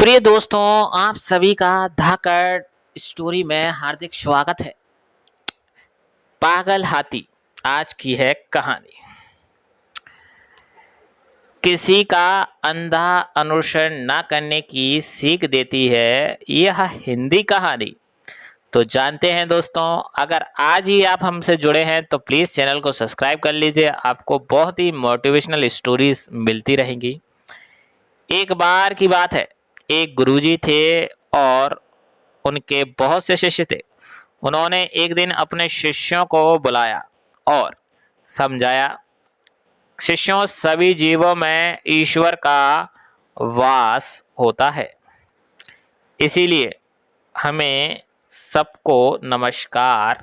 प्रिय दोस्तों, आप सभी का धाकड़ स्टोरी में हार्दिक स्वागत है। पागल हाथी आज की है कहानी। किसी का अंधा अनुसरण न करने की सीख देती है यह हिंदी कहानी। तो जानते हैं दोस्तों, अगर आज ही आप हमसे जुड़े हैं तो प्लीज़ चैनल को सब्सक्राइब कर लीजिए। आपको बहुत ही मोटिवेशनल स्टोरीज मिलती रहेंगी। एक बार की बात है, एक गुरुजी थे और उनके बहुत से शिष्य थे। उन्होंने एक दिन अपने शिष्यों को बुलाया और समझाया, शिष्यों, सभी जीवों में ईश्वर का वास होता है, इसीलिए हमें सबको नमस्कार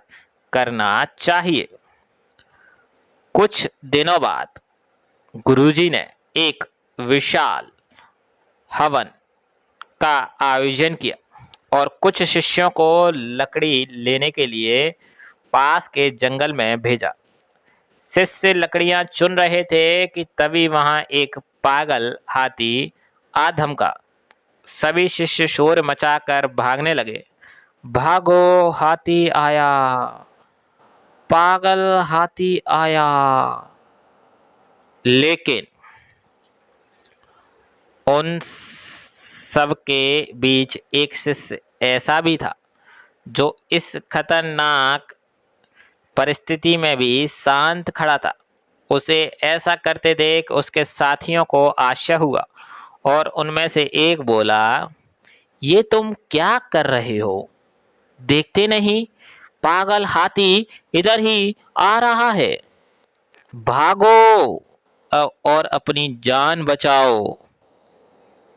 करना चाहिए। कुछ दिनों बाद गुरुजी ने एक विशाल हवन का आयोजन किया और कुछ शिष्यों को लकड़ी लेने के लिए पास के जंगल में भेजा। शिष्य लकड़ियां चुन रहे थे कि तभी वहां एक पागल हाथी आ धमका। सभी शिष्य शोर मचाकर भागने लगे। भागो, हाथी आया, पागल हाथी आया। लेकिन उन सबके बीच एक शिष्य ऐसा भी था जो इस खतरनाक परिस्थिति में भी शांत खड़ा था। उसे ऐसा करते देख उसके साथियों को आश्चर्य हुआ और उनमें से एक बोला, ये तुम क्या कर रहे हो? देखते नहीं, पागल हाथी इधर ही आ रहा है। भागो और अपनी जान बचाओ।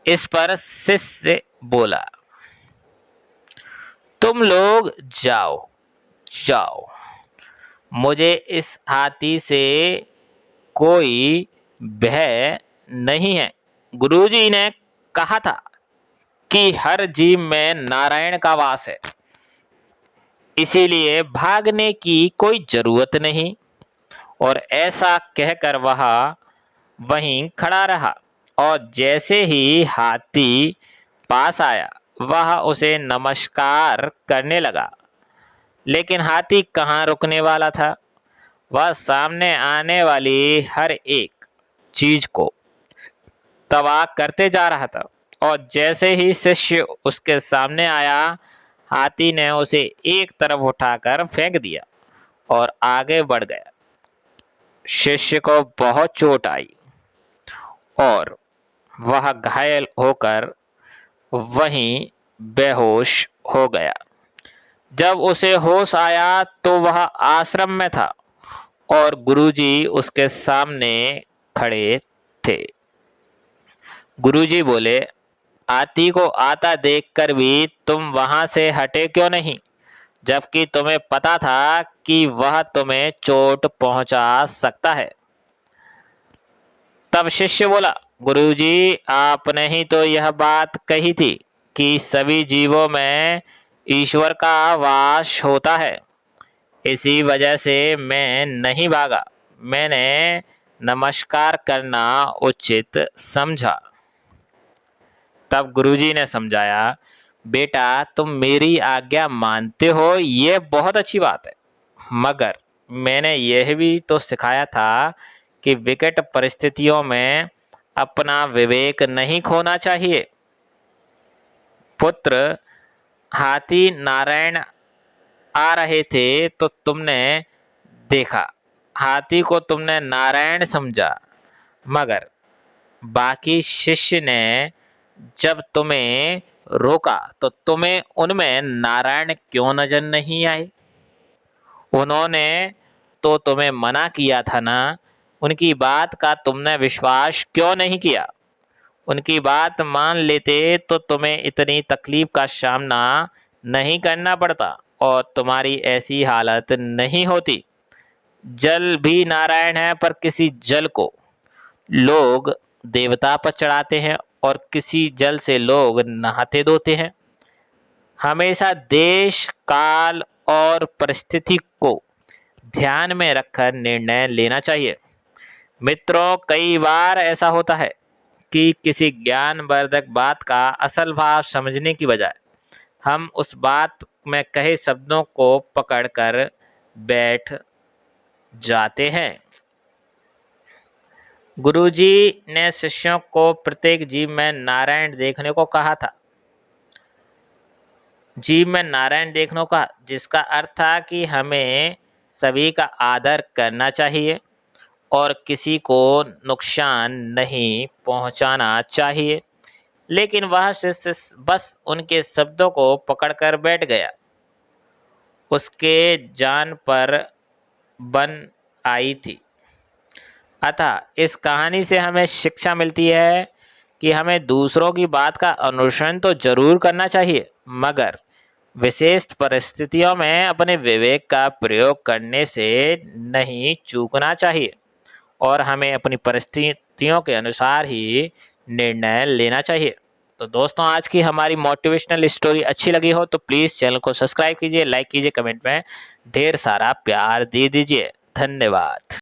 इस पर शिष्य बोला, तुम लोग जाओ जाओ, मुझे इस हाथी से कोई भय नहीं है। गुरुजी ने कहा था कि हर जीव में नारायण का वास है, इसीलिए भागने की कोई जरूरत नहीं। और ऐसा कहकर वह वहीं खड़ा रहा और जैसे ही हाथी पास आया वह उसे नमस्कार करने लगा। लेकिन हाथी कहाँ रुकने वाला था। वह सामने आने वाली हर एक चीज को तबाह करते जा रहा था और जैसे ही शिष्य उसके सामने आया, हाथी ने उसे एक तरफ उठाकर फेंक दिया और आगे बढ़ गया। शिष्य को बहुत चोट आई और वह घायल होकर वहीं बेहोश हो गया। जब उसे होश आया तो वह आश्रम में था और गुरुजी उसके सामने खड़े थे। गुरुजी बोले, हाथी को आता देखकर भी तुम वहां से हटे क्यों नहीं, जबकि तुम्हें पता था कि वह तुम्हें चोट पहुंचा सकता है। तब शिष्य बोला, गुरुजी, आपने ही तो यह बात कही थी कि सभी जीवों में ईश्वर का वास होता है, इसी वजह से मैं नहीं भागा। मैंने नमस्कार करना उचित समझा। तब गुरुजी ने समझाया, बेटा, तुम मेरी आज्ञा मानते हो, ये बहुत अच्छी बात है, मगर मैंने यह भी तो सिखाया था कि विकट परिस्थितियों में अपना विवेक नहीं खोना चाहिए। पुत्र, हाथी नारायण आ रहे थे तो तुमने देखा, हाथी को तुमने नारायण समझा, मगर बाकी शिष्य ने जब तुम्हें रोका तो तुम्हें उनमें नारायण क्यों नजर नहीं आए? उन्होंने तो तुम्हें मना किया था ना, उनकी बात का तुमने विश्वास क्यों नहीं किया? उनकी बात मान लेते तो तुम्हें इतनी तकलीफ का सामना नहीं करना पड़ता और तुम्हारी ऐसी हालत नहीं होती। जल भी नारायण है, पर किसी जल को लोग देवता पर चढ़ाते हैं और किसी जल से लोग नहाते धोते हैं। हमेशा देश, काल और परिस्थिति को ध्यान में रखकर निर्णय लेना चाहिए। मित्रों, कई बार ऐसा होता है कि किसी ज्ञानवर्धक बात का असल भाव समझने की बजाय हम उस बात में कहे शब्दों को पकड़कर बैठ जाते हैं। गुरुजी ने शिष्यों को प्रत्येक जीव में नारायण देखने को कहा था। जीव में नारायण देखने का जिसका अर्थ था कि हमें सभी का आदर करना चाहिए और किसी को नुकसान नहीं पहुंचाना चाहिए। लेकिन वह शिष्य बस उनके शब्दों को पकड़कर बैठ गया। उसके जान पर बन आई थी। अतः इस कहानी से हमें शिक्षा मिलती है कि हमें दूसरों की बात का अनुसरण तो जरूर करना चाहिए, मगर विशेष परिस्थितियों में अपने विवेक का प्रयोग करने से नहीं चूकना चाहिए और हमें अपनी परिस्थितियों के अनुसार ही निर्णय लेना चाहिए। तो दोस्तों, आज की हमारी मोटिवेशनल स्टोरी अच्छी लगी हो तो प्लीज़ चैनल को सब्सक्राइब कीजिए, लाइक कीजिए, कमेंट में ढेर सारा प्यार दे दीजिए। धन्यवाद।